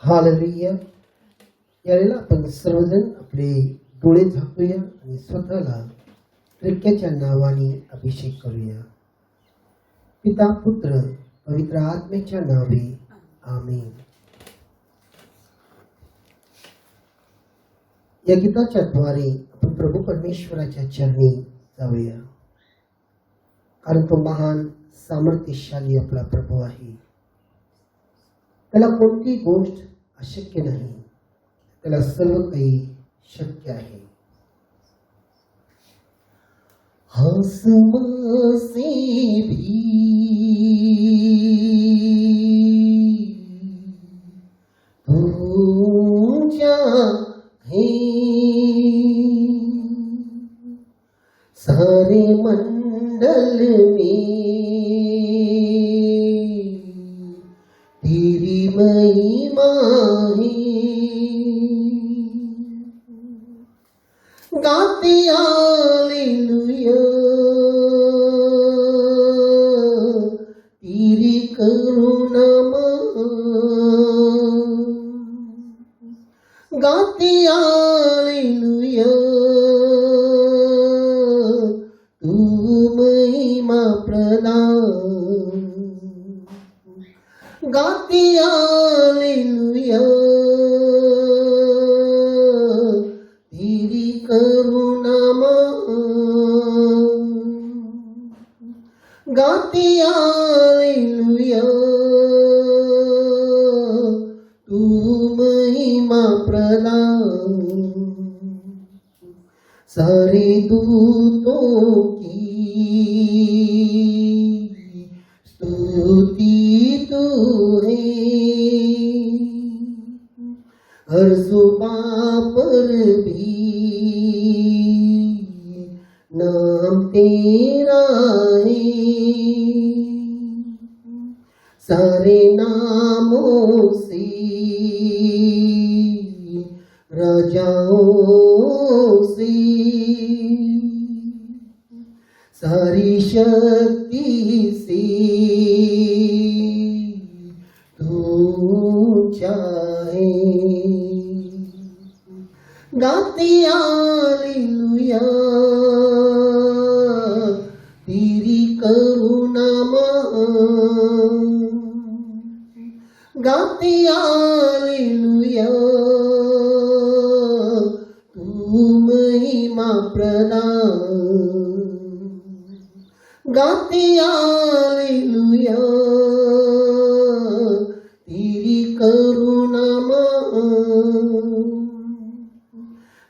Hallelujah. यावेळेला आपण सर्वजण आपले डोळे झाकूया आणि स्वतःला त्रिक्याच्या नावाने अभिषेक करूया. पिता पुत्र पवित्र आत्म्याच्या नावे आमेन. या गीताच्या द्वारे आपण प्रभू परमेश्वराच्या चरणी जाऊया, कारण तो महान सामर्थ्यशाली आपला प्रभू आहे. त्याला कोणती गोष्ट अशक्य नाही, त्याला सर्व काही शक्य आहे. आसमां से भी ऊंचा है, सारे मंडल में तेरी महिमा है. गाते हालेलुया, तेरी करुणा गाते हालेलुया, तू महिमा प्रदान. गाते हालेलुया, तेरी करुणा गाते हालेलुया, तू महिमा प्रदान. सारे दूतों की स्तुति तू है, हर जुबां पर भी नाम तेरा है. सारे नामों से राजाओं से सारी शक्ति से तू चाहे. गाते हालेलुया, तेरी करुणा महान. गाते हालेलुया, तू महिमा प्रदान. गाते हालेलुया, तेरी करुणा महान.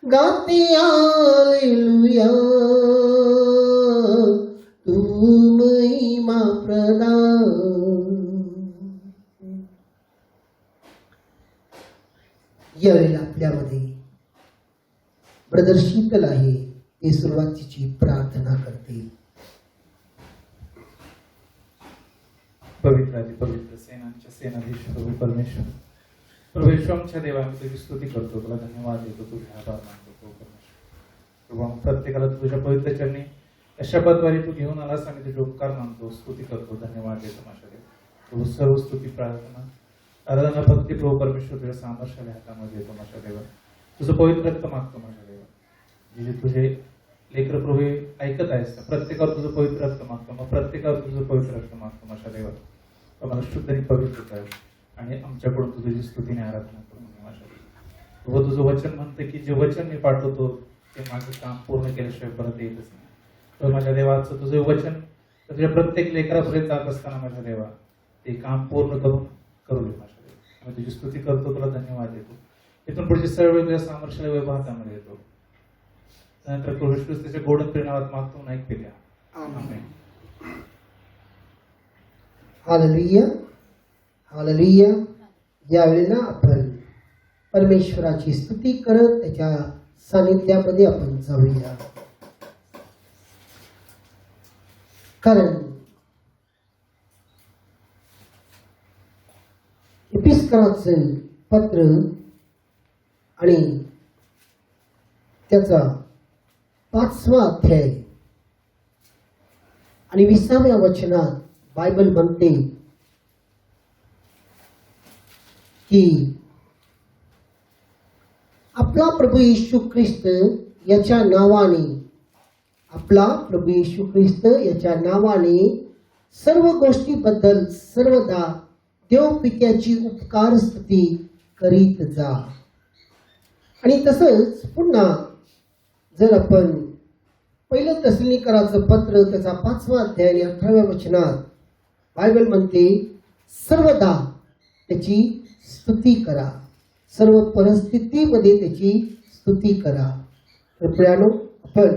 गाते हालेलुया, तू महिमा प्रदान. यावेळेला आपल्यामध्ये ब्रदर शीतल आहे, ते सुरुवातीची प्रार्थना करतील. पवित्र पवित्र सेनांच्या सेनाधीश प्रभू परमेश्वर, प्रभू येशू आमच्या देवा, आम्ही तुझी स्तुती करतो, तुला धन्यवाद देतो, तुझे आभार मानतो प्रभू परमेश्वर. प्रभू आम्ही प्रत्येकाला तुझ्या पवित्र चरणी या शब्दाद्वारे तू घेऊन आलास, आम्ही तुझे उपकार मानतो, स्तुती करतो, धन्यवाद देतो माझ्या देवा. प्रभू सर्व स्तुती प्रार्थना आराधना भक्ती प्रभू परमेश्वर तुझ्या सामर्थ्याने हातामध्ये येतो माझ्या देवा. तुझं पवित्र रक्त मागतो माझ्या देवा. जे तुझे लेकर प्रभू ऐकत आहेस, प्रत्येकावर तुझं पवित्र रक्त मागतो, मग प्रत्येकावर तुझं पवित्र रक्त मागतो माझ्या देवा. आम्हाला शुद्ध आणि पवित्र कर आणि आमच्याकडून तुझी स्तुतीने आराधना करून माझ्या देवा. प्रभू तुझं वचन म्हणतं की जे वचन मी पाठवतो ते माझं काम पूर्ण केल्याशिवाय परत येतच नाही. तर माझ्या देवाचं तुझं वचन तुझ्या प्रत्येक लेकरापर्यंत जात असताना माझ्या देवा ते काम पूर्ण करू दे माझ्या. आम्ही तुझी स्तुती करतो, तुला धन्यवाद देतो. इथून पुढची सर्व तुझ्या सामर्थ्याला व्यवहारामध्ये येतो. नंतर कृष्ण त्याच्या गोडन प्रेमात मागतो नाही पिल्या. आमेन. हालेलुया, हालेलुया. यावेळेला आपण परमेश्वराची स्तुती करत त्याच्या सानिध्यामध्ये आपण जाऊया, कारण एपिस्कराचं पत्र आणि त्याचा 5वा अध्याय आणि 20व्या वचनात बायबल म्हणते की आपला प्रभू येशू ख्रिस्त याच्या नावाने, आपला प्रभू येशू ख्रिस्त याच्या नावाने सर्व गोष्टीबद्दल सर्वदा देवपित्याची उपकार स्तुती करीत जा. आणि तसंच पुन्हा जर आपण पहिलं तेसलोनिकराचं पत्र त्याचा 5वा अध्याय आणि 18व्या वचनात बायबल म्हणते, सर्वदा त्याची स्तुती करा, सर्व परिस्थितीमध्ये त्याची स्तुती करा. तर प्रियानो, आपण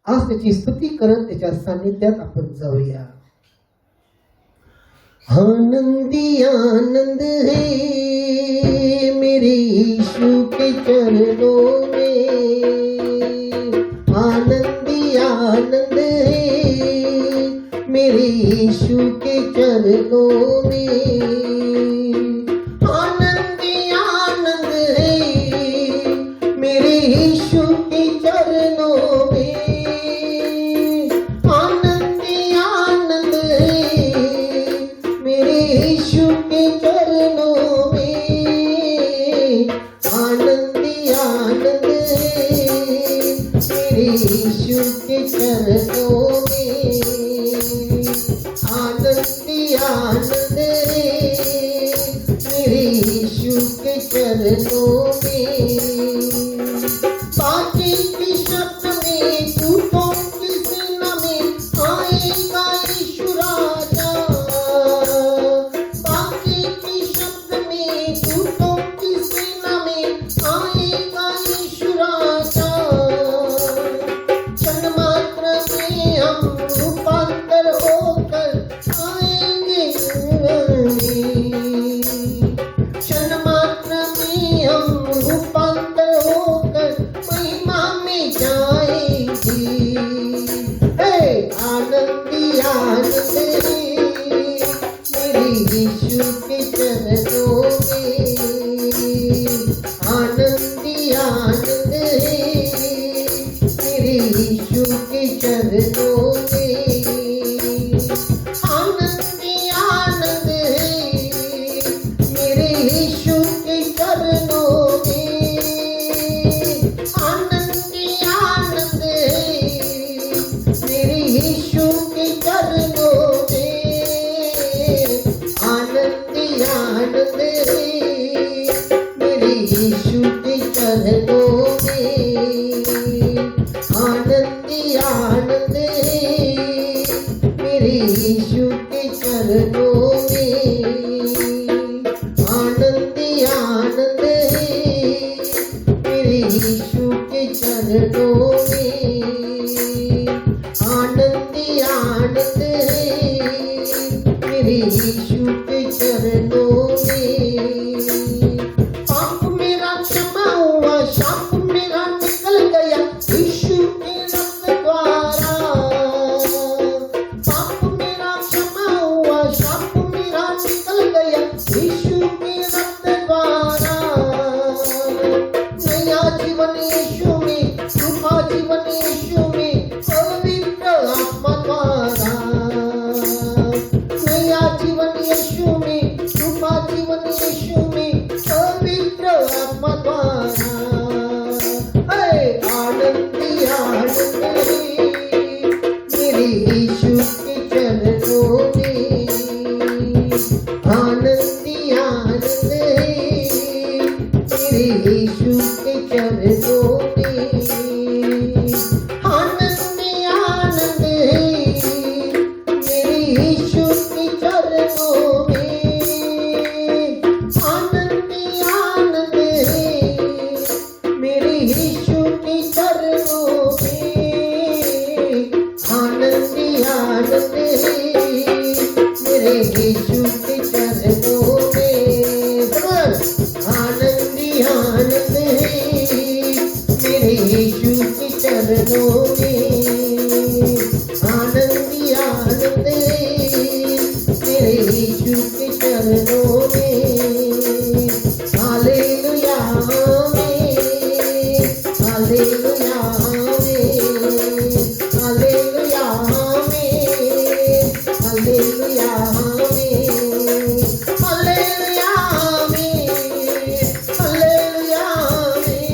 आज त्याची स्तुती करत त्याच्या सान्निध्यात आपण जाऊया. आनंदी आनंद है मेरे यीशु के चरणों में, आनंदी आनंद है मेरे यीशु के चरणों में, आनंदी आनंद है मेरे यीशु के चरणों में, आनंदी आनंद है मेरे यीशु के चरणों में, आनंदी आनंद है मेरे यीशु के चरणों में, आनंदी आनंद है मेरे यीशु के चरणों में. बाकी के शब्द में दूतों की सेना में आएगा यीशु राजा, बाकी के शब्द में दूतों की सेना में आएगा यीशु राजा. क्षण मात्र में हम रूपांतर होकर आएंगे, क्षण मात्र में हम रूपांतर होकर महिमा में जाएंगे. हे आनंदी आनंद मेरे यीशु के चरणों में, आनंदी आनंद मेरे यीशु के चरणों में, आनंदी आनंद मेरे यीशु के चरणों में, आनंदी आनंद मेरे यीशु के चरणों में, आनंदी आनंद मेरे यीशु के चरणों में, आनंदी आनंद मेरे यीशु के चरणों में, आनंदी आनंद मेरे यीशु के चरणों में, आनंदी आनंद मेरे यीशु के चरणों में. पाप मेरा क्षमा हुआ, शाप मेरा निकल गया यीशु के रक्त द्वारा, पाप मेरा क्षमा हुआ, शाप मेरा निकल गया यीशु के रक्त द्वारा. नया जीवन यीशु में, रूपा जीवन यीशु में, पवित्र आत्मा द्वारा. नया जीवन यीशु में, रूपा जीवन यीशु में, पवित्र आत्मा द्वारा. हे आनंदी आनंद मेरे यीशु के चरणों में, आनंदी आनंद मेरे यीशु के चरणों में, आनंदी आनंद मेरे यीशु के चरणों में, आनंदी आनंद मेरे यीशु के चरणों में, आनंदी आनंद मेरे यीशु के चरणों में, आनंदी आनंद मेरे यीशु के चरणों में, आनंदी आनंद मेरे यीशु के चरणों में. हालेलुया आमीन, हालेलुया आमीन, हालेलुया आमीन, हालेलुया आमीन, हालेलुया आमीन, हालेलुया आमीन.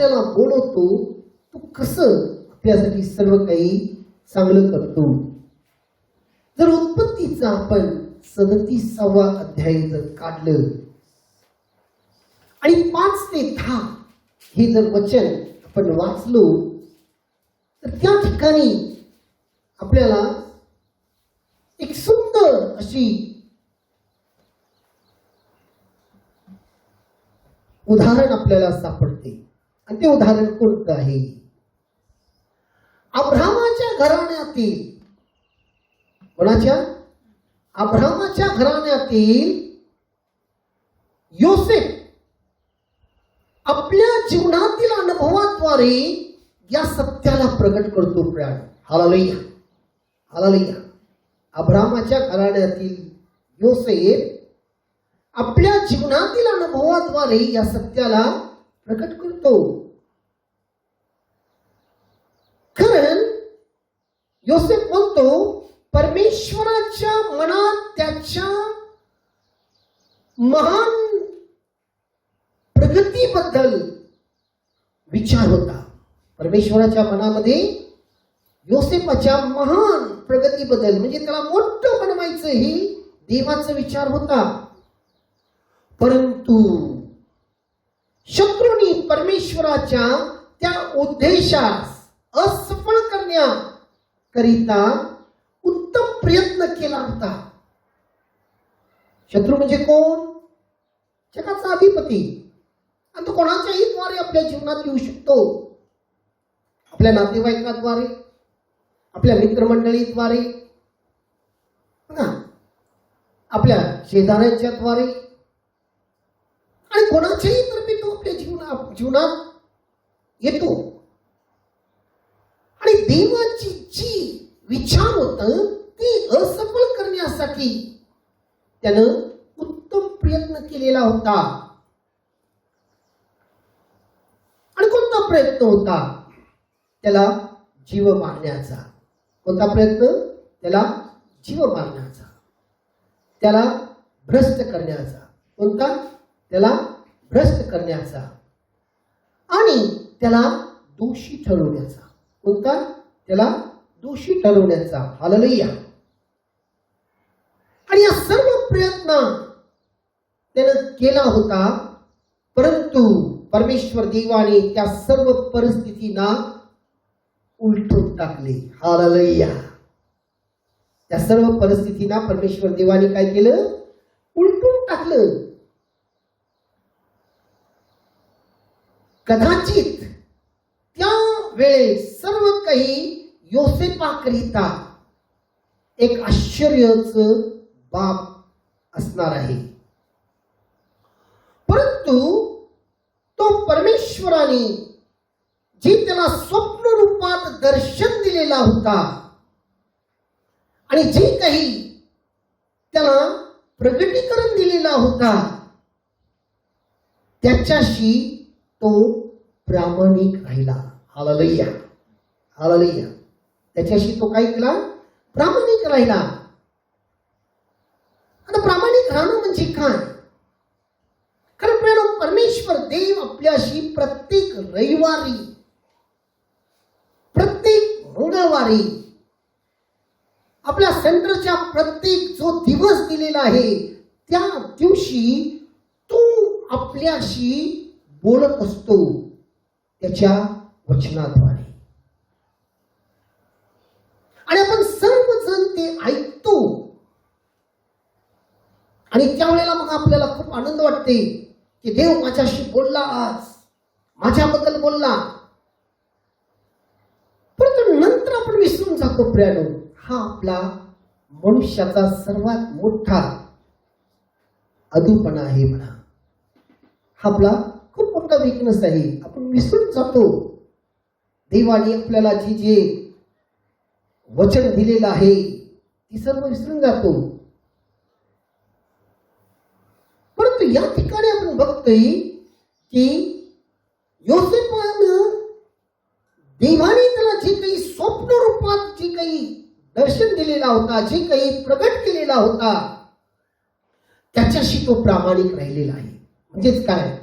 आपल्याला बोलवतो, तो कसं आपल्यासाठी सर्व काही चांगलं करतो. जर उत्पत्तीचा आपण 37वा अध्याय जर काढलं आणि 5 ते 10 हे जर वचन आपण वाचलो, तर त्या ठिकाणी आपल्याला एक सुंदर अशी उदाहरण आपल्याला सापडते. आणि ते उदाहरण कोणतं आहे? अब्राहमाच्या घराण्यातील, कोणाच्या? अब्राहमाच्या घराण्यातील योसेफ आपल्या जीवनातील अनुभवाद्वारे या सत्याला प्रगट करतो. Hallelujah, hallelujah. अब्राहमाच्या घराण्यातील योसेफ आपल्या जीवनातील अनुभवाद्वारे या सत्याला प्रकट करतो. कारण योसेफ म्हणतो, परमेश्वराच्या मनात त्याच्या महान प्रगतीबद्दल विचार होता. परमेश्वराच्या मनामध्ये योसेफाच्या महान प्रगतीबद्दल, म्हणजे त्याला मोठं बनवायचं ही देवाचा विचार होता. परंतु शत्रूंनी परमेश्वराच्या त्या उद्देशास असफल करण्याकरिता उत्तम प्रयत्न केला होता. शत्रू म्हणजे कोण? जगाचा अधिपती. आणि तो कोणाच्याही द्वारे आपल्या जीवनात येऊ शकतो. आपल्या नातेवाईकाद्वारे, आपल्या मित्रमंडळीद्वारे, आपल्या शेजाऱ्यांच्या द्वारे, आणि कोणाच्याही तर्फे तो आपल्या जीवनात येतो. आणि देवाची जी विचार होत ती असफल करण्यासाठी त्यानं उत्तम प्रयत्न केलेला होता. आणि कोणता प्रयत्न होता? त्याला जीव मारण्याचा. कोणता प्रयत्न? त्याला जीव मारण्याचा, त्याला भ्रष्ट करण्याचा. कोणता? त्याला भ्रष्ट करण्याचा आणि त्याला दोषी ठरवण्याचा. कोणता? त्याला दोषी ठरवण्याचा. हालेलुया. आणि या सर्व प्रयत्न त्यानं केला होता. परंतु परमेश्वर देवाने त्या सर्व परिस्थितींना उलटून टाकले. हालेलुया. त्या सर्व परिस्थितींना परमेश्वर देवाने काय केलं? उलटून टाकलं. कदाचित त्या वेळेस सर्व काही योसेफाकरिता एक आश्चर्यच बाब असणार आहे. परंतु तो परमेश्वराने जे त्याला स्वप्न रूपात दर्शन दिलेला होता आणि जे काही त्याला प्रगटीकरण दिलेला होता, त्याच्याशी तो प्रामाणिक राहिला. Hallelujah, hallelujah. त्याच्याशी तो काय केला? प्रामाणिक राहिला. आता प्रामाणिक राहणं म्हणजे काय? कारण परमेश्वर देव आपल्याशी प्रत्येक रविवारी, प्रत्येक मंगळवारी, आपल्या सेंटरच्या प्रत्येक जो दिवस दिलेला आहे त्या दिवशी तो आपल्याशी बोलत असतो त्याच्या वचनाद्वारे. आणि आपण सर्वजण ते ऐकतो. आणि त्यावेळेला मग आपल्याला खूप आनंद वाटते की देव माझ्याशी बोलला, आज माझ्याबद्दल बोलला. परंतु नंतर आपण विसरून जातो प्रियानो, हा आपला मनुष्याचा सर्वात मोठा अधूपणा आहे म्हणा. हा आपला खूप मोठा वीकनेस आहे. आपण विसरून जातो देवाने आपल्याला जे जे वचन दिलेलं आहे ती सर्व विसरून जातो. परंतु या ठिकाणी आपण बघतोय की योसेफानं देवाने त्याला जे काही स्वप्न रूपात जे काही दर्शन दिलेला होता, जे काही प्रगट केलेला होता, त्याच्याशी तो प्रामाणिक राहिलेला आहे. म्हणजेच काय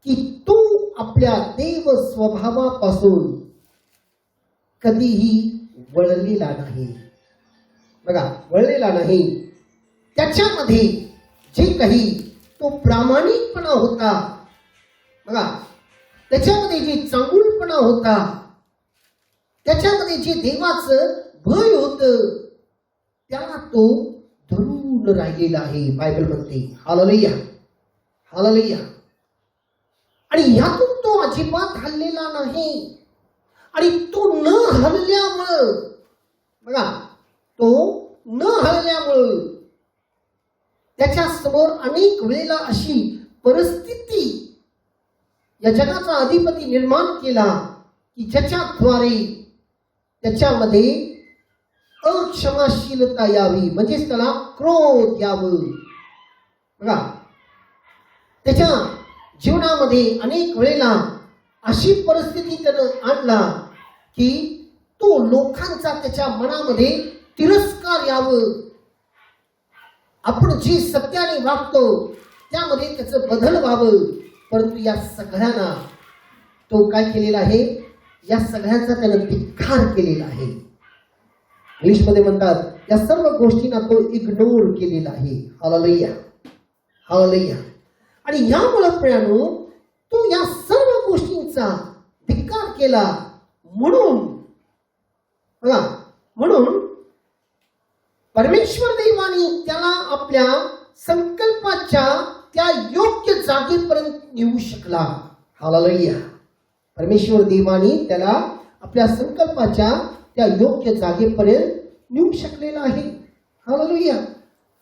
की तो आपल्या देव स्वभावापासून कधीही वळलेला नाही. बघा, वळलेला नाही. त्याच्यामध्ये जे काही तो प्रामाणिकपणा होता, बघा, त्याच्यामध्ये जे चांगुलपणा होता, त्याच्यामध्ये जे देवाचं भय होतं, त्याला तो धरून राहिलेला आहे. बायबल म्हणते हालेलुया, हालेलुया. आणि यातून तो अजिबात हललेला नाही. आणि तो न हलल्यामुळं, बघा, तो न हलल्यामुळं त्याच्या समोर अनेक वेळेला अशी परिस्थिती या जगाचा अधिपती निर्माण केला की ज्याच्याद्वारे त्याच्यामध्ये अक्षमाशीलता यावी, म्हणजेच त्याला क्रोध यावं. बघा, त्याच्या जीवनामध्ये अनेक वेळेला अशी परिस्थिती त्यानं आणला की तो लोकांचा त्याच्या मनामध्ये तिरस्कार यावं. आपण जी सत्याने वागतो त्यामध्ये त्याचं बदल व्हावं. परंतु या सगळ्यांना तो काय केलेला आहे? या सगळ्यांचा त्यानं धिक्कार केलेला आहे. इंग्लिशमध्ये म्हणतात या सर्व गोष्टींना तो इग्नोर केलेला आहे. Hallelujah, hallelujah. आणि यामुळे प्रियानो तो या सर्व गोष्टींचा धिक्कार केला. म्हणून बघा, म्हणून परमेश्वर देवाने त्याला आपल्या संकल्पाच्या त्या योग्य जागेपर्यंत नेऊ शकला. हालेलुया. परमेश्वर देवाने त्याला आपल्या संकल्पाच्या त्या योग्य जागेपर्यंत नेऊ शकलेला आहे. Hallelujah,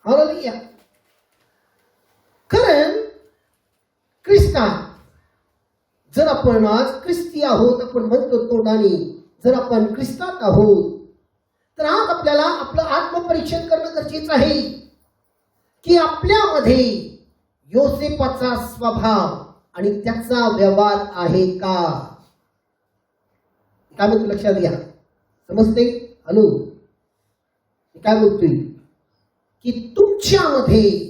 hallelujah. कारण ख्रिस्तात जर आपण आज ख्रिस्ती आहोत, आपण म्हणतो तोंडाने, जर आपण ख्रिस्तात आहोत, तर आज आपल्याला आपलं आत्मपरीक्षण करणं गरजेचं आहे की आपल्यामध्ये योसेफाचा स्वभाव आणि त्याचा व्यवहार आहे का? काय म्हणतो लक्षात घ्या. समजते? हॅलो, काय बोलतोय की तुमच्यामध्ये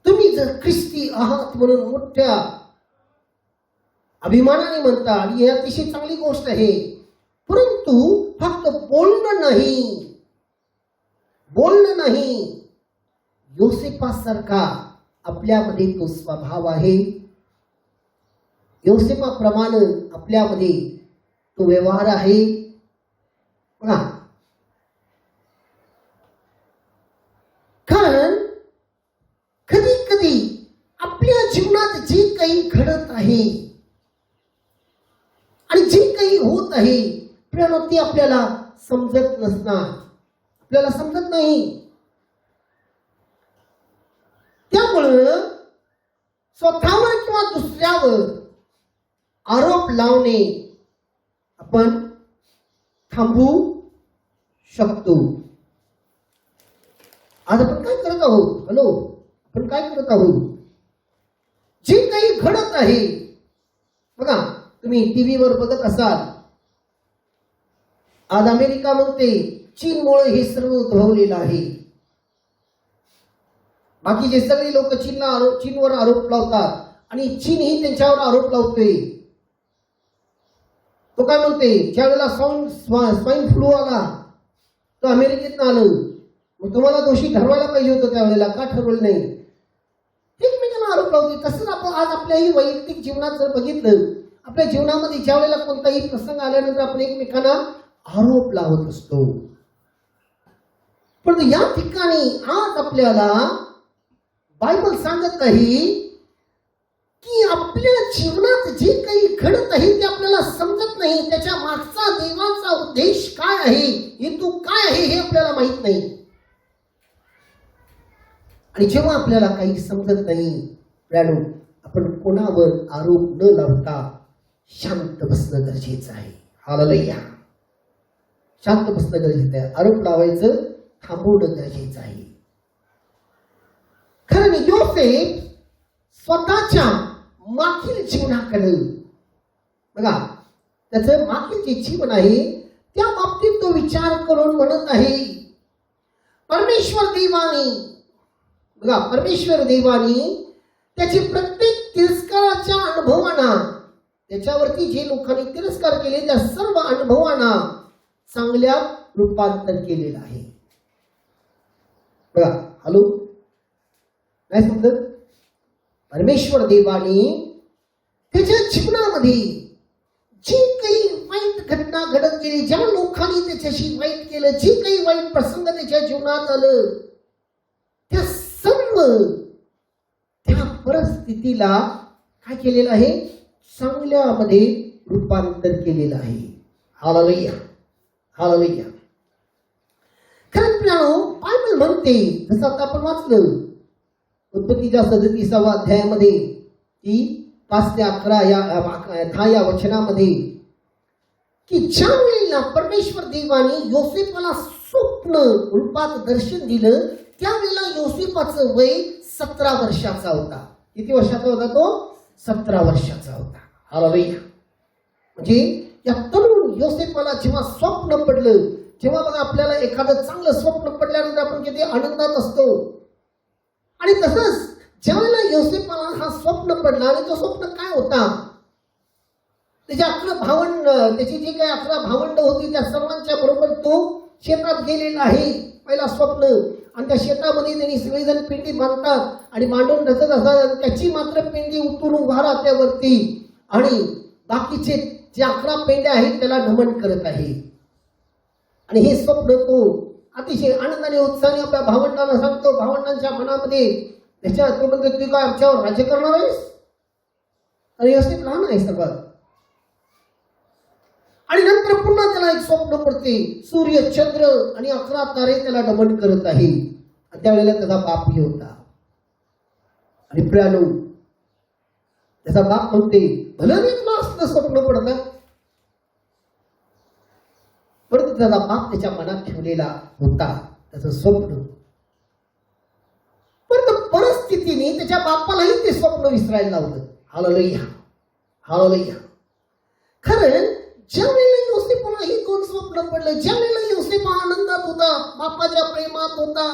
तुम्ही जर ख्रिस्ती आहात म्हणून मोठ्या अभिमानाने म्हणता, आणि ही अतिशय चांगली गोष्ट आहे. परंतु फक्त बोलणं नाही, योसेफासारखा आपल्यामध्ये तो स्वभाव आहे. योसेफाप्रमाणे आपल्यामध्ये तो व्यवहार आहे. बघा, कारण कधी कधी आपल्या जीवनात जे काही घडत आहे आणि जे काही होत आहे ते आपल्याला समजत नसणार, आपल्याला समजत नाही. त्यामुळं स्वतःवर किंवा दुसऱ्यावर आरोप लावणे आपण थांबवू शकतो. आज आपण काय करत आहोत? हॅलो, आपण काय करत आहोत? जे काही घडत आहे, बघा, तुम्ही टीव्हीवर बघत असाल, आज अमेरिका म्हणते चीनमुळे हे सर्व उद्भवलेलं आहे. बाकीचे सगळे लोक चीनवर आरोप लावतात आणि चीन ही त्यांच्यावर आरोप लावतोय. तो काय म्हणते, ज्यावेळेला स्वाईन फ्लू आला तो अमेरिकेत आलं, मग तुम्हाला दोषी ठरवायला पाहिजे होतं, त्यावेळेला का ठरवलं नाही? एकमेकांना आरोप लावते. तसंच आपण आज आपल्याही वैयक्तिक जीवनात जर बघितलं, आपल्या जीवनामध्ये ज्या वेळेला कोणताही प्रसंग आल्यानंतर आपण एकमेकांना आरोप लावत असतो. पण या ठिकाणी आज आपल्याला बायबल सांगत आहे की आपल्या जीवनात जे काही घडत आहे ते आपल्याला समजत नाही. त्याच्या मागचा देवाचा उद्देश काय आहे, हेतू काय आहे, हे आपल्याला माहित नाही. आणि जेव्हा आपल्याला काही समजत नाही, आपण कोणावर आरोप न लावता शांत बसणं गरजेचं आहे. हालेलुया, शांत बसणं गरजेचं आहे. आरोप लावायचं थांबवणं गरजेचं आहे. कारण योसेफ स्वतःच्या मागील जीवनाकडे, बघा, त्याचं मागील जे जीवन आहे त्या बाबतीत तो विचार करून म्हणत आहे, परमेश्वर देवाने, बघा, परमेश्वर देवाने त्याची प्रत्येक तिरस्काराच्या अनुभवांना, त्याच्यावरती जे लोकांनी तिरस्कार केले त्या सर्व अनुभवांना चांगल्यात रूपांतर केलेलं आहे. बघा, हॅलो, काय समजत? परमेश्वर देवाने त्याच्या जीवनामध्ये जी काही वाईट घटना घडत गेली, ज्या लोकांनी त्याच्याशी वाईट केलं, जे काही वाईट प्रसंग त्याच्या जीवनात आलं, त्या सर्व त्या परिस्थितीला काय केलेलं आहे? चांगल्यामध्ये रूपांतर केलेलं आहे. Hallelujah, hallelujah. कारण बायबल म्हणते, जसं आता आपण वाचलं उत्पत्तीच्या 37व्या अध्यायामध्ये की 5 ते 11 या 10 या वचनामध्ये, की ज्या वेळेला परमेश्वर देवाने योसेफाला स्वप्न रूपात दर्शन दिलं, त्यावेळेला योसेफाचं वय 17 वर्षाचा होता. किती वर्षाचा होता तो? 17 वर्षाचा होता. हालेलुया. म्हणजे या तरुण योसेफाला जेव्हा स्वप्न पडलं, जेव्हा बघा आपल्याला एखादं चांगलं स्वप्न पडल्यानंतर आपण किती आनंदात असतो, आणि तसंच ज्यावेळेला योसेफाला हा स्वप्न पडला, आणि तो स्वप्न काय होता? त्याचे 11 भावंड, त्याची जी काही 11 भावंड होती त्या सर्वांच्या बरोबर तो शेतात गेलेला आहे. पहिला स्वप्न, आणि त्या शेतामध्ये त्यांनी सगळेजण पेंडी बांधतात आणि मांडून रचत असतात, त्याची मात्र पेंडी उतरून उभा राहते वरती, आणि बाकीचे जे 11 पेंड्या आहेत त्याला नमन करत आहे. आणि हे स्वप्न तो अतिशय आनंदाने उत्साहाने आपल्या भावंडांना सांगतो. भावंडांच्या मनामध्ये त्याच्या तो म्हणतो, तू काय आमच्यावर राज्य करणार आहेस? आणि योसेफ लहान आहे सगळं. आणि नंतर पुन्हा त्याला एक स्वप्न पडते, सूर्य, चंद्र आणि 11 तारे त्याला नमन करत आहे. आणि त्यावेळेला त्याचा बापही होता. आणि प्रियानो, त्याचा बाप म्हणते, भलं मी तुला असलं स्वप्न पडतं, परंतु त्याचा बाप त्याच्या मनात ठेवलेला होता त्याचं स्वप्न. परंतु परिस्थितीने त्याच्या बापालाही ते स्वप्न विसरायला लावलं. Hallelujah, hallelujah. कारण ज्या वेळेला योसेफाला ही 2 स्वप्न पडलं, ज्या वेळेला योसेफा आनंदात होता, बापाच्या प्रेमात होता,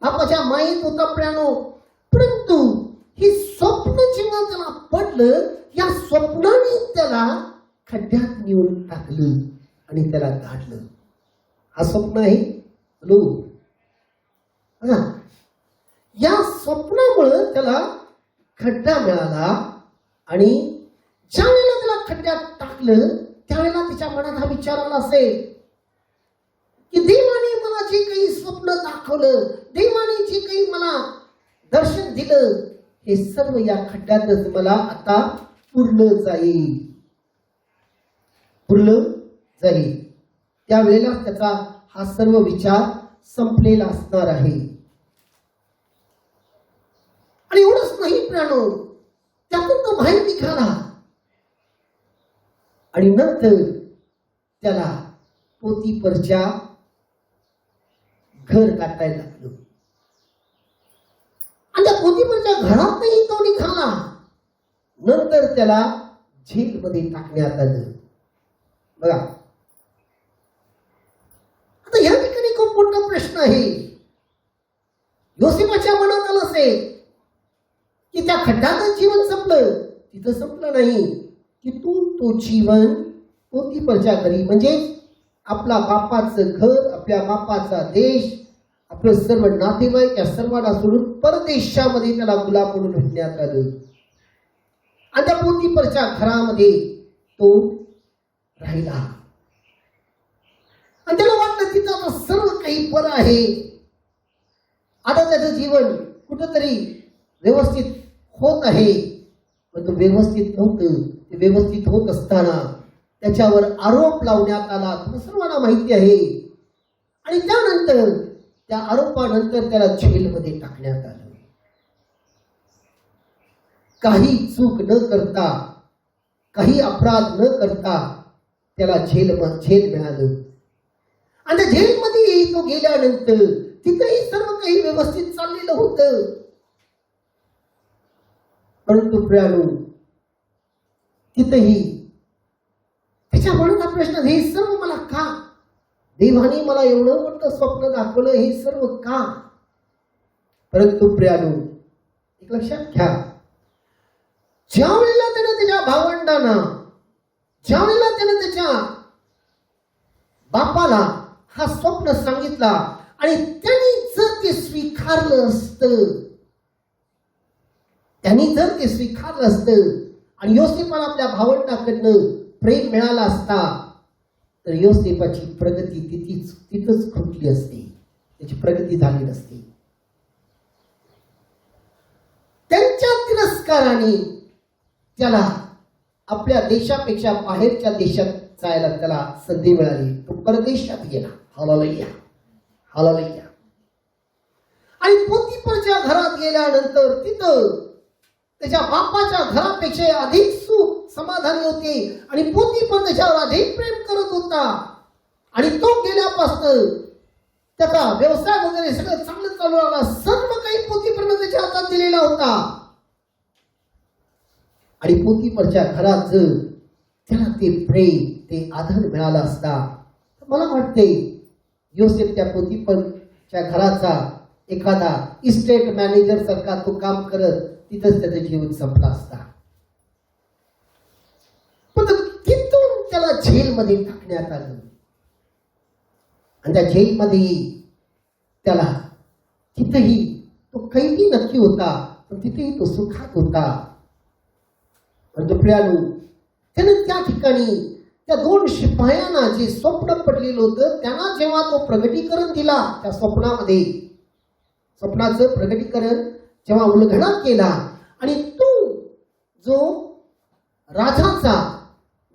बापाच्या मायेत होता प्रियानो, परंतु ही स्वप्न जेव्हा त्याला पडलं, या स्वप्नाने त्याला खड्ड्यात नेऊन टाकलं आणि त्याला गाडलं. हा स्वप्न आहे. या स्वप्नामुळे त्याला खड्डा मिळाला, आणि ज्या वेळेला त्याला खड्ड्यात टाकलं त्यावेळेला त्याच्या मनात हा विचार आला असेल की देवाने मला जे काही स्वप्न दाखवलं, देवाने जे काही मला दर्शन दिलं, हे सर्व या खड्ड्यातच मला आता पुरलं जाईल, पुरलं जाईल. त्यावेळेला त्याचा हा सर्व विचार संपलेला असणार आहे. आणि एवढंच नाही प्रियानो, त्यातून तो बाहेर निघाला आणि नंतर त्याला पोतीफरच्या घर गाठायला लागलं. आणि त्या पोतीफरच्या घरातही तो निघाला. नंतर त्याला जेलमध्ये टाकण्यात आलं. बघा, आता या ठिकाणी खूप मोठा प्रश्न आहे. योसेफाच्या मनात आलं असेल की त्या खड्ड्यातच जीवन संपलं. तिथं संपलं नाही, की तो जीवन पोतीफरच्या घरी, म्हणजे आपला बापाचं घर, आपल्या बापाचा देश, आपलं सर्व नातेवाईक या सर्वांना सोडून परदेशामध्ये त्याला गुलाम म्हणून भेटण्यात आलं. आणि त्या पोतीफरच्या घरामध्ये तो राहिला. आणि त्याला वाटलं तिथं आता सर्व काही बरं आहे, आता त्याचं जीवन कुठंतरी व्यवस्थित होत आहे. पण तो व्यवस्थित नव्हतं. ते व्यवस्थित होत असताना त्याच्यावर आरोप लावण्यात आला, तुम्हाला सर्वांना माहिती आहे. आणि त्यानंतर त्या आरोपानंतर त्याला जेलमध्ये टाकण्यात आलं. काही चूक न करता, काही अपराध न करता त्याला जेल मिळालं. आणि जेलमध्ये तो गेल्यानंतर तिथेही सर्व काही व्यवस्थित चाललेलं होतं. परंतु प्रियानो, तिथेही त्याच्या मनात प्रश्न, हे सर्व मला का? देवाने मला एवढं मोठं स्वप्न दाखवलं, हे सर्व का? परंतु प्रियानो, एक लक्षात घ्या, ज्या वेळेला त्यानं त्याच्या भावंडांना, ज्या वेळेला त्यानं त्याच्या बापाला हा स्वप्न सांगितला आणि त्यांनी जर ते स्वीकारलं असतं, त्यांनी जर ते स्वीकारलं असतं आणि योसेफाला आपल्या भावंडाकडनं प्रेम मिळाला असता, तर योसेफाची प्रगती तिथंच खुंटली असती, त्याची प्रगती झाली नसती. त्यांच्या तिरस्काराने त्याला आपल्या देशापेक्षा बाहेरच्या देशात जायला त्याला संधी मिळाली. तो परदेशात गेला. Hallelujah, hallelujah. आणि पोतिफरच्या घरात गेल्यानंतर तिथं त्याच्या बापाच्या घरापेक्षा अधिक सुख समाधानी होते आणि पोतिफर त्याच्यावर अधिक प्रेम करत होता. आणि तो गेल्यापासून त्याचा व्यवसाय वगैरे सगळं चांगलं चालू लागला. सर्व काही पोतिफरनं त्याच्या हातात दिलेला होता. आणि पोतिफरच्या घरात जर त्याला ते प्रेम, ते आदर मिळाला असता, तर मला वाटते योसेफ त्या पोतिफरच्या घराचा एखादा इस्टेट मॅनेजर सारखा तो काम करत तिथंच त्याचं जीवन संपला असता. पण तिथून त्याला जेलमध्ये टाकण्यात आलं आणि त्या जेलमध्ये त्याला तिथेही तो कैदी नक्की होता, पण तिथेही तो सुखात होता. परंतु प्रियानो, त्यानं त्या ठिकाणी त्या 2 शिपायांना जे स्वप्न पडलेलं होतं त्यांना जेव्हा तो प्रगटीकरण दिला, त्या स्वप्नामध्ये स्वप्नाचं प्रगटीकरण जेव्हा उलगडा केला आणि तो जो राजाचा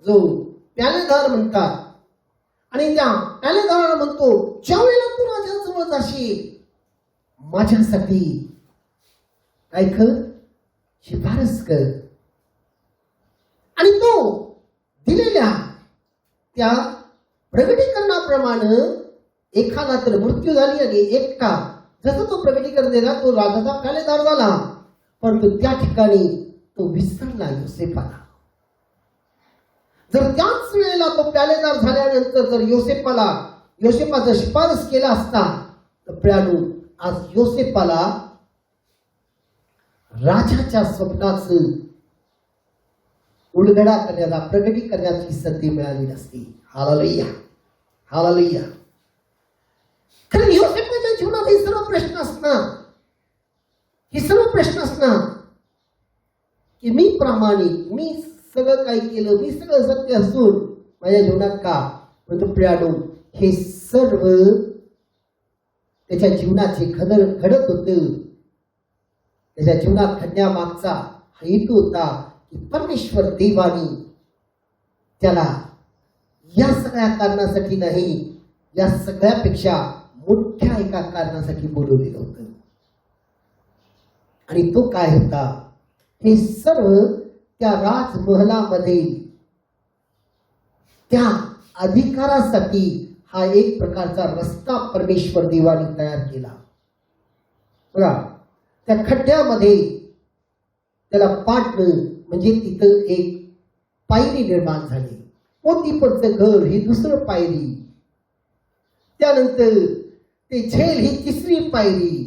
जो प्यालेदार म्हणतात आणि त्या प्यालेदाराला म्हणतो, ज्या वेळेला तू राजाजवळ जाशील माझ्यासाठी काय कर, शिफारस कर. आणि तो दिलेल्या त्या प्रगटीकरणाप्रमाणे एखादा तर मृत्यू झाली आणि एकटा जसं तो प्रगटीकरण दिला तो राजाचा प्यालेदार झाला. परंतु त्या ठिकाणी तो विसरला योसेफाला. जर त्याच वेळेला तो प्यालेदार झाल्यानंतर जर योसेफाचा शिफारस केला असता, तर प्रियानो, आज योसेफाला राजाच्या स्वप्नाचं उलगडा करण्याला, प्रगटी करण्याची संधी मिळाली नसती. Hallelujah, hallelujah. कारण योसेफाच्या जीवनात हे सर्व प्रश्न असणार, की मी प्रामाणिक, मी सगळं काही केलं, मी सगळं सत्य असून माझ्या जीवनात का. परंतु प्रियानो, हे सर्व त्याच्या जीवनाचे घडत होते. त्याच्या जीवनात घडण्यामागचा हा हेतू होता की परमेश्वर देवानी त्याला या सगळ्या कारणासाठी नाही, या सगळ्यापेक्षा मोठ्या एका कारणासाठी बोलवलेलं होतं. आणि तो काय होता, हे सर्व त्या राजमहलामध्ये त्या अधिकारासाठी हा एक प्रकारचा रस्ता परमेश्वर देवाने तयार केला. बघा, त्या खड्ड्यामध्ये त्याला पाडणं म्हणजे तिथं एक पायरी निर्माण झाली. पोतिफरचं घर ही दुसरं पायरी, त्यानंतर ते झेल ही तिसरी पायरी,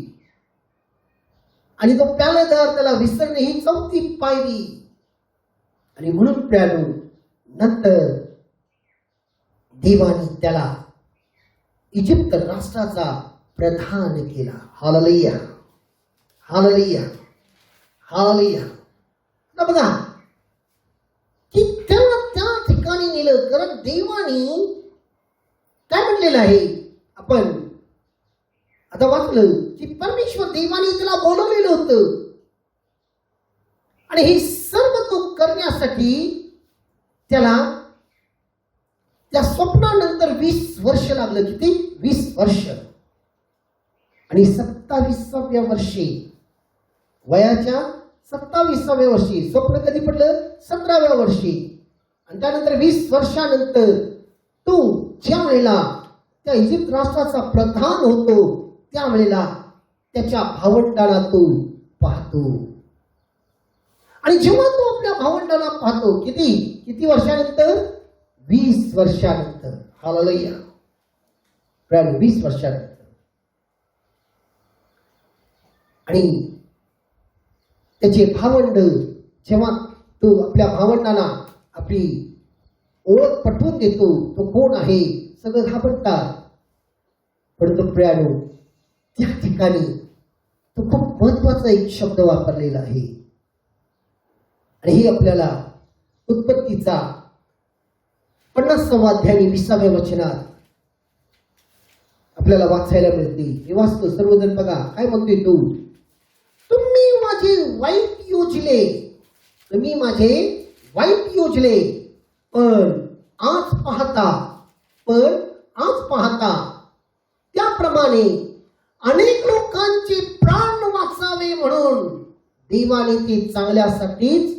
आणि तो प्यालेदार त्याला विसरणे ही 4थी पायरी. आणि म्हणून प्रियानो, नंतर देवाने त्याला इजिप्त राष्ट्राचा प्रधान केला. Hallelujah, hallelujah, hallelujah. बघा की त्याला त्या ठिकाणी नेलं, कारण देवाने काय म्हटलेलं आहे, आपण आता वाचलं की परमेश्वर देवाने त्याला बोलवलेलं होतं. आणि हे सर्व तो करण्यासाठी त्याला त्या स्वप्नानंतर 20 वर्ष लागलं. किती? 20 वर्ष. आणि 27व्या वर्षी, वयाच्या 27व्या वर्षी, स्वप्न कधी पडलं? 17व्या वर्षी. आणि त्यानंतर 20 वर्षानंतर तो ज्या वेळेला त्या इजिप्त राष्ट्राचा प्रधान होतो, त्यावेळेला त्याच्या भावंडाला तो पाहतो. आणि जेव्हा तो आपल्या भावंडाला पाहतो, किती वर्षानंतर? 20 वर्षानंतर. हालेलुया, 20 वर्षानंतर. आणि त्याचे भावंड जेव्हा तो आपल्या भावंडांना आपली ओळख पटवून देतो, तो कोण आहे सगळं घाबरतात. परंतु प्रियानो, त्या ठिकाणी तो खूप महत्वाचा एक शब्द वापरलेला आहे आणि हे आपल्याला उत्पत्तीचा 50 अध्याय 20व्या वचनात आपल्याला वाचायला मिळते. हे वाचतो सर्वजण बघा काय म्हणतोय तो. तुम्ही माझे वाईट योजले, तुम्ही माझे वाईट योजले, पण आज पाहता त्याप्रमाणे अनेक लोकांचे प्राण वाचावे म्हणून देवाने ते चांगल्यासाठीच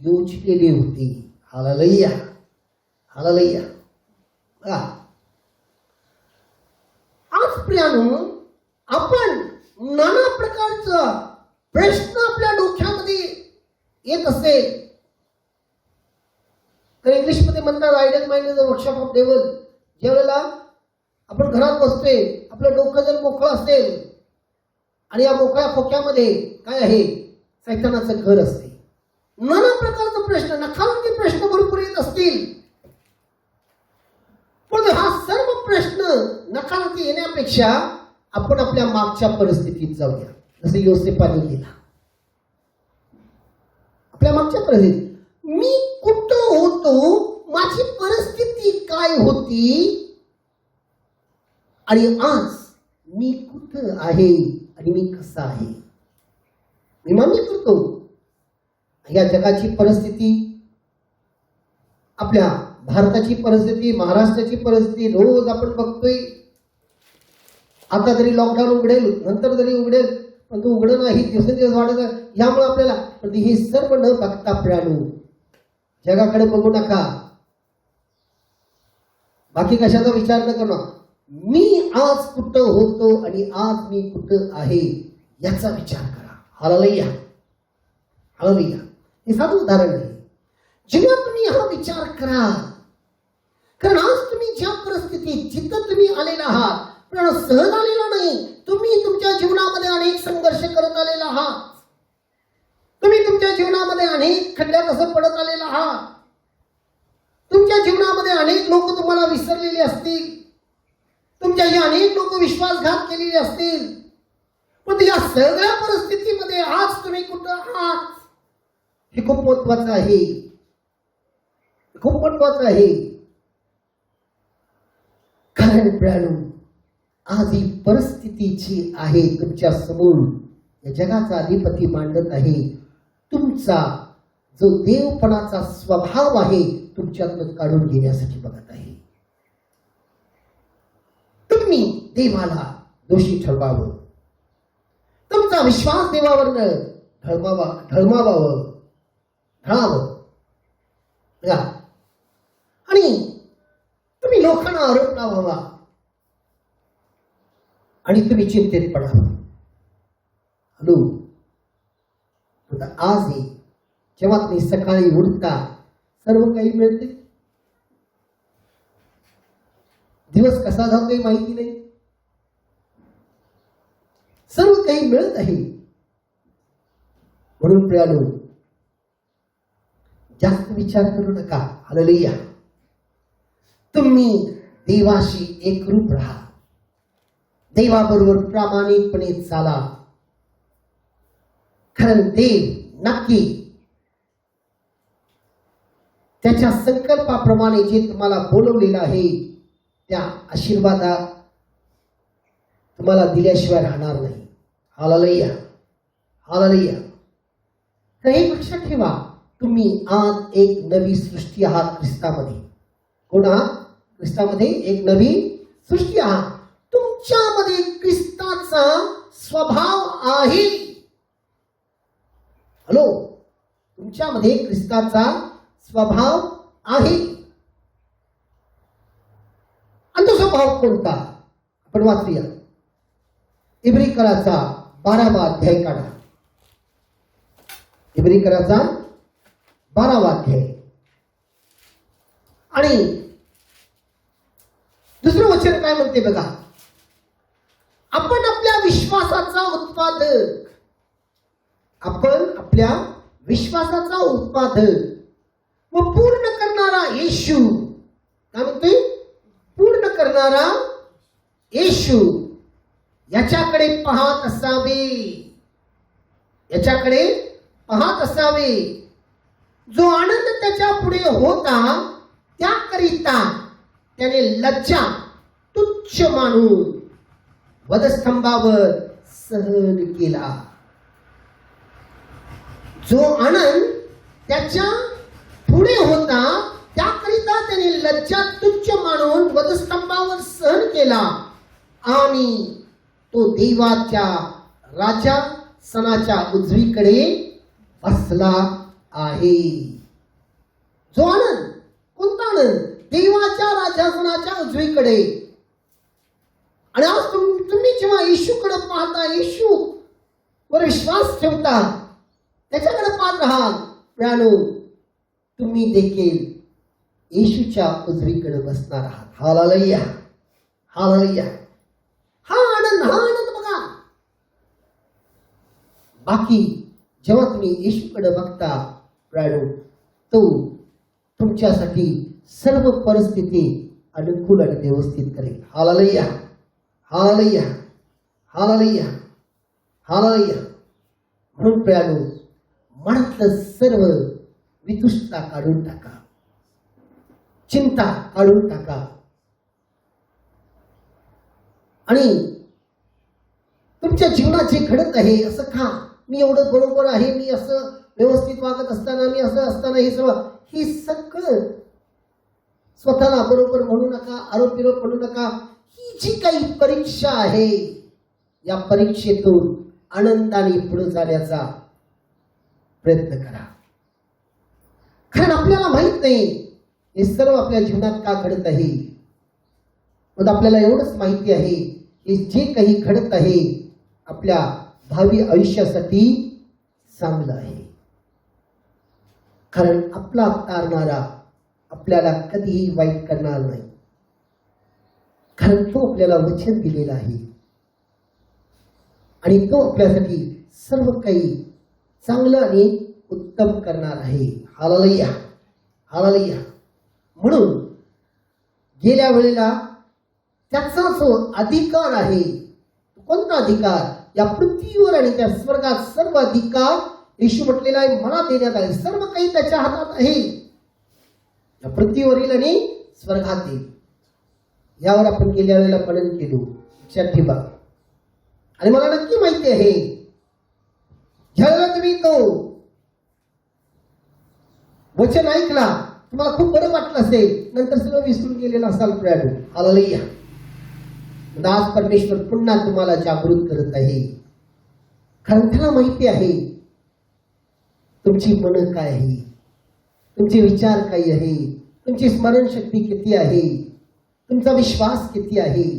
योजलेले होते. Hallelujah, hallelujah. बघा, आज प्रियानो, आपण नाना प्रकारचा प्रश्न आपल्या डोक्यामध्ये येत असेल तर इंग्लिशमध्ये म्हणतात ideal mind is the workshop of devil. ज्यावेळेला आपण घरात बसतोय, आपलं डोकं जर मोकळं असेल आणि या मोकळ्या खोक्यामध्ये काय आहे, सैतानाचं घर असते. नाना प्रकारचे प्रश्न, नकारात्मक प्रश्न भरपूर येत असतील, पण हा सर्व प्रश्न नकारात्मक येण्यापेक्षा आपण आपल्या मागच्या परिस्थितीत जाऊया. जसे योसेफाने केला. आपल्या मागच्या परिस्थितीत मी कुठं होतो, माझी परिस्थिती काय होती आणि आज मी कुठं आहे आणि मी कसा आहे. मी मान्य करतो या जगाची परिस्थिती, आपल्या भारताची परिस्थिती, महाराष्ट्राची परिस्थिती रोज आपण बघतोय. आता तरी लॉकडाऊन उघडेल, नंतर तरी उघडेल, पण तो उघडं नाही, दिवसेंदिवस वाढत आहे. यामुळे आपल्याला हे सर्व न बघता प्रियानो, जगाकडे बघू नका, बाकी कशाचा विचार न करू. मी आज कुठं होतो आणि आज मी कुठं आहे याचा विचार करा. Hallelujah, hallelujah. हे साधं उदाहरण आहे. जेव्हा तुम्ही हा विचार करा, कारण आज तुम्ही ज्या परिस्थितीत जिथं तुम्ही आलेला आहात, पण सहज आलेला नाही. तुम्ही तुमच्या जीवनामध्ये अनेक संघर्ष करत आलेला आहात. तुम्ही तुमच्या जीवनामध्ये अनेक खड्ड्यात असं पडत आलेला आहात. तुमच्या जीवनामध्ये अनेक लोक तुम्हाला विसरलेले असतील, तुमच्याशी अनेक लोक विश्वासघात केलेले असतील, पण या सगळ्या परिस्थितीमध्ये आज तुम्ही कुठं आहात हे खूप महत्वाचं आहे. खूप महत्वाचं आहे. कारण प्रियानो, आज ही परिस्थिती जी आहे तुमच्या समोर, या जगाचा अधिपती मांडत आहे. तुमचा जो देवपणाचा स्वभाव आहे तुमच्यातून काढून घेण्यासाठी बघत आहे. तुम्ही देवाला दोषी ठरवावं, तुमचा विश्वास देवावर ढळावं आणि तुम्ही लोकांना आरोप लावावा आणि तुम्ही चिंतेत पडावं. हॅलो, आज जेव्हा तुम्ही सकाळी उठता सर्व काही मिळते, दिवस कसा जातोय माहिती नाही, सर्व काही मिळत आहे. म्हणून प्रियानो, जास्त विचार करू नका. हालेलुया. तुम्ही देवाशी एकरूप राहा, देवाबरोबर प्रामाणिकपणे चाला. कारण देव नक्की त्याच्या संकल्पाप्रमाणे जे तुम्हाला बोलवलेलं आहे त्या आशीर्वादात तुम्हाला दिल्याशिवाय राहणार नाही. Hallelujah, hallelujah. तर हे लक्षात ठेवा, तुम्ही आज एक नवी सृष्टी आहात ख्रिस्तामध्ये. कोण आहात? ख्रिस्तामध्ये एक नवी सृष्टी आहात. तुमच्यामध्ये ख्रिस्ताचा स्वभाव आहे. हॅलो, तुमच्यामध्ये ख्रिस्ताचा स्वभाव आहे. आणि तो स्वभाव कोणता? आपण वाचूया. इब्रिकराचा 12वा अध्याय काढा. इब्रिकराचा 12वा अध्याय आणि दुसरं वचन काय म्हणते बघा. आपण आपल्या विश्वासाचा उत्पादक, आपण आपल्या विश्वासाचा उत्पादक व पूर्ण करणारा येशू, काय म्हणतोय? पूर्ण करणारा येशू याच्याकडे पाहत असावे, याच्याकडे पाहत असावे. जो आनंद त्याच्या पुढे होता त्याकरिता त्याने लज्जा तुच्छ मानून वधस्तंभावर सहन केला. जो आनंद त्याच्या पुढे होता त्याकरिता त्याने लज्जा तुच्छ मानून वधस्तंभावर सहन केला आणि तो देवाच्या राजा सणाच्या उजवीकडे बसला आहे. जो आनंद, कोणता आनंद? देवाच्या राजासनाच्या उजवीकडे. आणि आज तुम्ही जेव्हा येशूकडे पाहता, येशू वर विश्वास ठेवता, त्याच्याकडे पाहत राहाल, प्रियानो, तुम्ही देखील येशूच्या उजवीकडे बसणार आहात. Hallelujah, hallelujah. हा आनंद बघा. बाकी जेव्हा तुम्ही येशूकडे बघता, प्रियानो, तो तुमच्यासाठी सर्व परिस्थिती अनुकूल आणि व्यवस्थित करेल. Hallelujah, hallelujah, hallelujah, hallelujah. म्हणून प्रियानो, मनातलं सर्व वितुष्टता काढून टाका, चिंता काढून टाका आणि तुमच्या जीवनात जे घडत आहे, असं का मी एवढं बरोबर आहे, मी असं व्यवस्थित वागत असताना, मी असं असताना, हे सगळं स्वतःला बरोबर म्हणू नका, आरोप म्हणू नका. ही जी काही परीक्षा आहे, या परीक्षेतून आनंदाने पुढे जाण्याचा प्रयत्न करा. कारण आपल्याला माहित नाही हे सर्व आपल्या जीवनात का घडत आहे. पण आपल्याला एवढंच माहिती आहे की जे काही घडत आहे आपल्या भावी आयुष्यासाठी चांगलं आहे. कारण आपला तारणारा आपल्याला कधीही वाईट करणार नाही. कारण तो आपल्याला वचन दिलेला आहे आणि तो आपल्यासाठी सर्व काही चांगलं आणि उत्तम करणार आहे. Hallelujah, hallelujah. म्हणून गेल्या वेळेला त्याचा जो अधिकार आहे, कोणता अधिकार? या पृथ्वीवर आणि त्या स्वर्गात सर्व अधिकार येशू म्हटलेला आहे मला देण्यात आले. सर्व काही त्याच्या हातात आहे, या पृथ्वीवरील आणि स्वर्गातील. यावर आपण गेल्या वेळेला पठण केलो, लक्षात ठेवा. आणि मला नक्की माहिती आहे ज्यावेळेला तुम्ही तो वचन ऐकला तुम्हाला खूप बरं वाटलं असेल, नंतर सगळं विसरून गेलेलं असाल. प्रियानो, हालेलुया. आज परमेश्वर पुन्हा तुम्हाला जागृत करत आहे. कारण त्याला माहिती आहे तुमची मन काय आहे, तुमचे विचार काय आहे, तुमची स्मरणशक्ती किती आहे, तुमचा विश्वास किती आहे.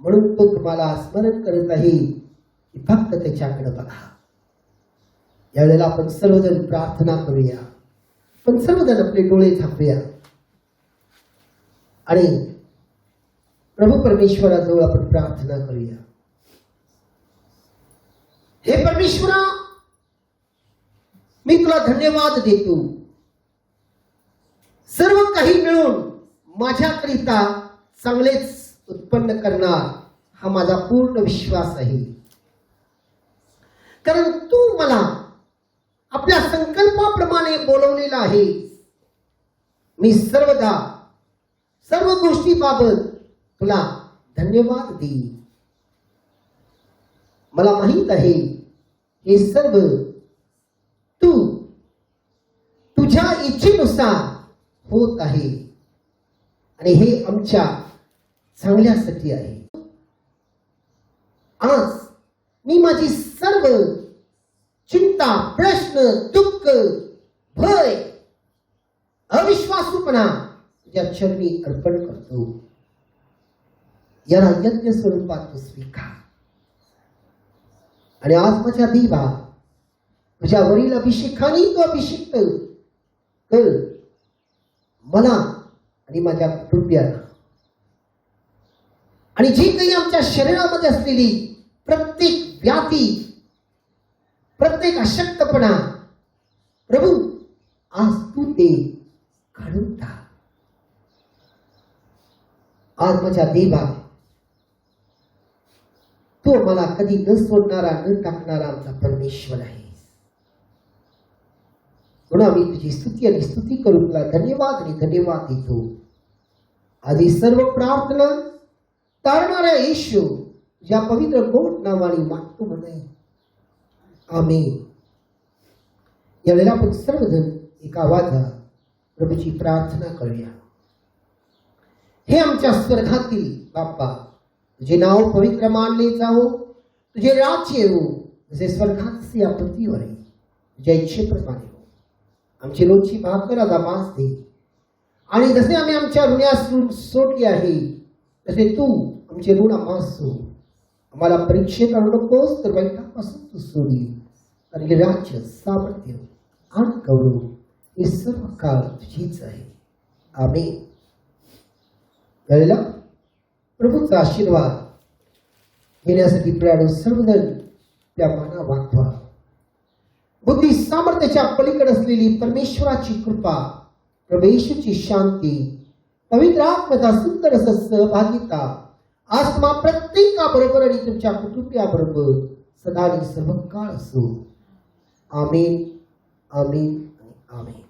म्हणून तो तुम्हाला स्मरण करत आहे की फक्त त्याच्याकडे बघा. यावेळेला आपण सर्वजण प्रार्थना करूया. पण सर्वजण आपले डोळे झाकूया आणि प्रभू परमेश्वराजवळ आपण प्रार्थना करूया. हे परमेश्वरा, मी तुला धन्यवाद देतो. सर्व काही मिळून माझ्याकरिता चांगलेच उत्पन्न करणार हा माझा पूर्ण विश्वास आहे. कारण तू मला आपल्या संकल्पाप्रमाणे बोलवलेला आहे. मी सर्वदा सर्व गोष्टीबाबत तुला धन्यवाद देईन. मला माहित आहे हे सर्व तू तुझ्या इच्छेनुसार होत आहे आणि हे आमच्या चांगल्यासाठी आहे. आज मी माझी सर्व चिंता, प्रश्न, दुःख, भय, अविश्वासूपणा तुझ्या चरणी अर्पण करतो. याला यज्ञ स्वरूपात तू स्वीकार. आणि आज माझ्या देवा तुझ्या वरील अभिषेकाने तू अभिषिक्त कर मला आणि माझ्या कुटुंबियांना. आणि जी काही आमच्या शरीरामध्ये असलेली प्रत्येक व्याधी, प्रत्येक अशक्तपणा प्रभू आज तू ते काढून टाक. आज माझ्या देवा तो मला कधी न सोडणारा न टाकणारा आमचा परमेश्वर आहे. म्हणून आम्ही तुझी स्तुती आणि स्तुती करून तुला धन्यवाद आणि धन्यवाद देतो. आधी सर्व प्रार्थना तारणारा येशू ज्या पवित्र गोड नावाने मागतो म्हणे आमेन. यावेळेला आपण सर्वजण एका आवाजात प्रभूची प्रार्थना करूया. हे आमच्या स्वर्गातील बाप्पा, तुझे नाव पवित्र मानले जाओ, तुझे राज्य येवो, जसे स्वर्गात तसे या पृथ्वीवर आहे. तुझ्या इच्छेप्रमाणे हो. आमची रोजची भाकर आज आम्हास दे, आणि जसे आम्ही आमच्या ऋणास ऋण सोडले आहे तसे तू आमचे ऋण आम्हास सोड. आम्हाला परीक्षेत आणू नकोस, तर वाईटापासून तू सोडली. आणि राज्य, सामर्थ्य आणि गौरव हे सर्व काळ तुझीच आहे. आमेन. यावेळेला प्रभूचा आशीर्वाद घेण्यासाठी प्रयाण सर्वजण त्या माना वागवा. बुद्धी सामर्थ्याच्या पलीकडे असलेली परमेश्वराची कृपा, प्रभूची शांती, पवित्र आत्म्याचा सुंदर असं सहभागिता आज तुम्हा प्रत्येकाबरोबर आणि तुमच्या कुटुंबियाबरोबर सदा आणि सर्व काळ असो. आमेन, आमेन, आमेन.